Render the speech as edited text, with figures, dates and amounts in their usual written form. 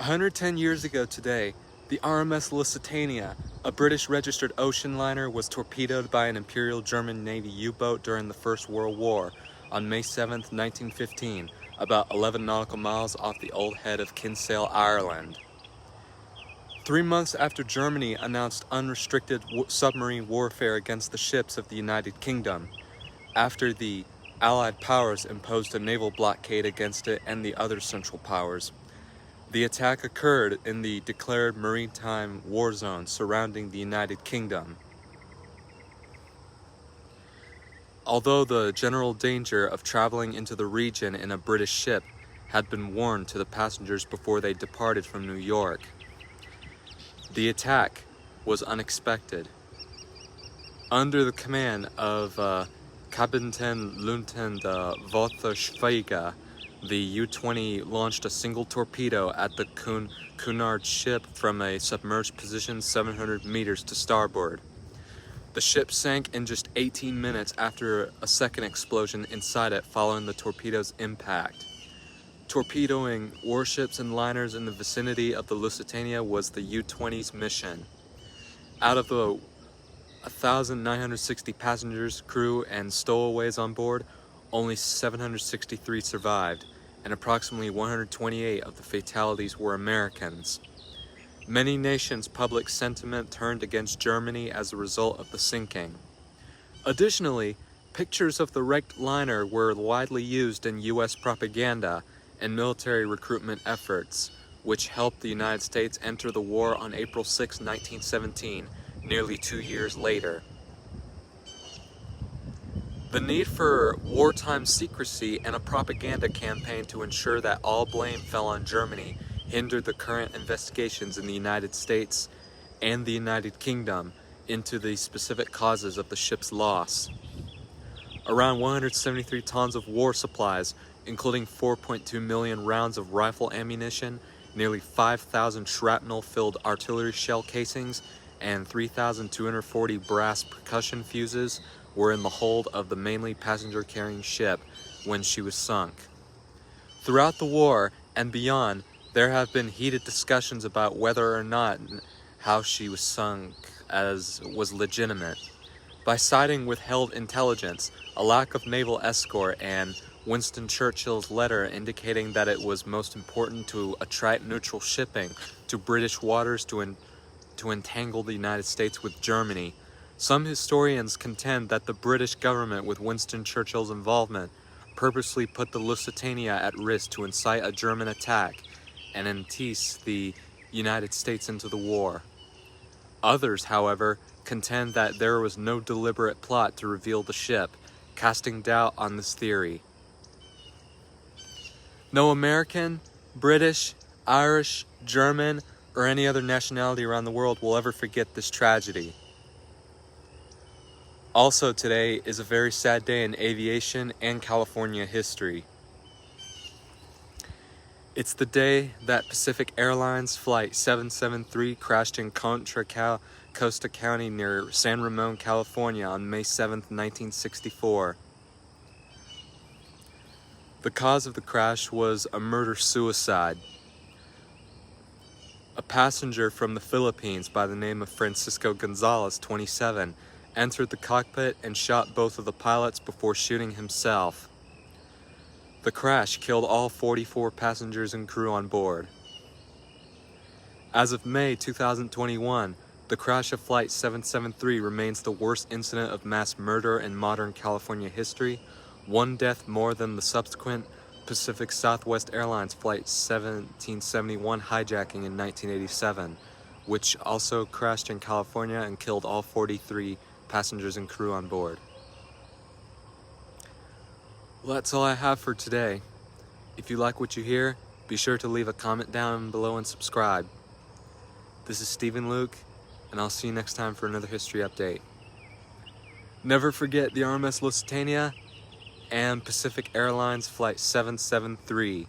110 years ago today, the RMS Lusitania, a British registered ocean liner, was torpedoed by an Imperial German Navy U-boat during the First World War on May 7, 1915, about 11 nautical miles off the old head of Kinsale, Ireland. 3 months after Germany announced unrestricted submarine warfare against the ships of the United Kingdom, after the Allied powers imposed a naval blockade against it and the other Central Powers. The attack occurred in the declared maritime war zone surrounding the United Kingdom. Although the general danger of traveling into the region in a British ship had been warned to the passengers before they departed from New York, the attack was unexpected. Under the command of Kapitän-Leutnant Walter Schweiger, the U-20 launched a single torpedo at the Cunard ship from a submerged position 700 meters to starboard. The ship sank in just 18 minutes after a second explosion inside it following the torpedo's impact. Torpedoing warships and liners in the vicinity of the Lusitania was the U-20's mission. Out of the 1,960 passengers, crew, and stowaways on board, only 763 survived, and approximately 128 of the fatalities were Americans. Many nations' public sentiment turned against Germany as a result of the sinking. Additionally, pictures of the wrecked liner were widely used in U.S. propaganda and military recruitment efforts, which helped the United States enter the war on April 6, 1917, nearly 2 years later. The need for wartime secrecy and a propaganda campaign to ensure that all blame fell on Germany hindered the current investigations in the United States and the United Kingdom into the specific causes of the ship's loss. Around 173 tons of war supplies, including 4.2 million rounds of rifle ammunition, nearly 5,000 shrapnel-filled artillery shell casings, and 3,240 brass percussion fuses were in the hold of the mainly passenger-carrying ship when she was sunk. Throughout the war and beyond, there have been heated discussions about whether or not how she was sunk as was legitimate. By citing withheld intelligence, a lack of naval escort, and Winston Churchill's letter indicating that it was most important to attract neutral shipping to British waters to entangle the United States with Germany, some historians contend that the British government, with Winston Churchill's involvement, purposely put the Lusitania at risk to incite a German attack and entice the United States into the war. Others, however, contend that there was no deliberate plot to reveal the ship, casting doubt on this theory. No American, British, Irish, German, or any other nationality around the world will ever forget this tragedy. Also today is a very sad day in aviation and California history. It's the day that Pacific Airlines Flight 773 crashed in Contra Costa County near San Ramon, California on May 7, 1964. The cause of the crash was a murder-suicide. A passenger from the Philippines by the name of Francisco Gonzalez, 27, entered the cockpit and shot both of the pilots before shooting himself. The crash killed all 44 passengers and crew on board. As of May 2021, the crash of Flight 773 remains the worst incident of mass murder in modern California history, one death more than the subsequent Pacific Southwest Airlines Flight 1771 hijacking in 1987, which also crashed in California and killed all 43 passengers and crew on board. Well, that's all I have for today. If you like what you hear, be sure to leave a comment down below and subscribe. This is Stephen Luke, and I'll see you next time for another history update. Never forget the RMS Lusitania and Pacific Airlines Flight 773.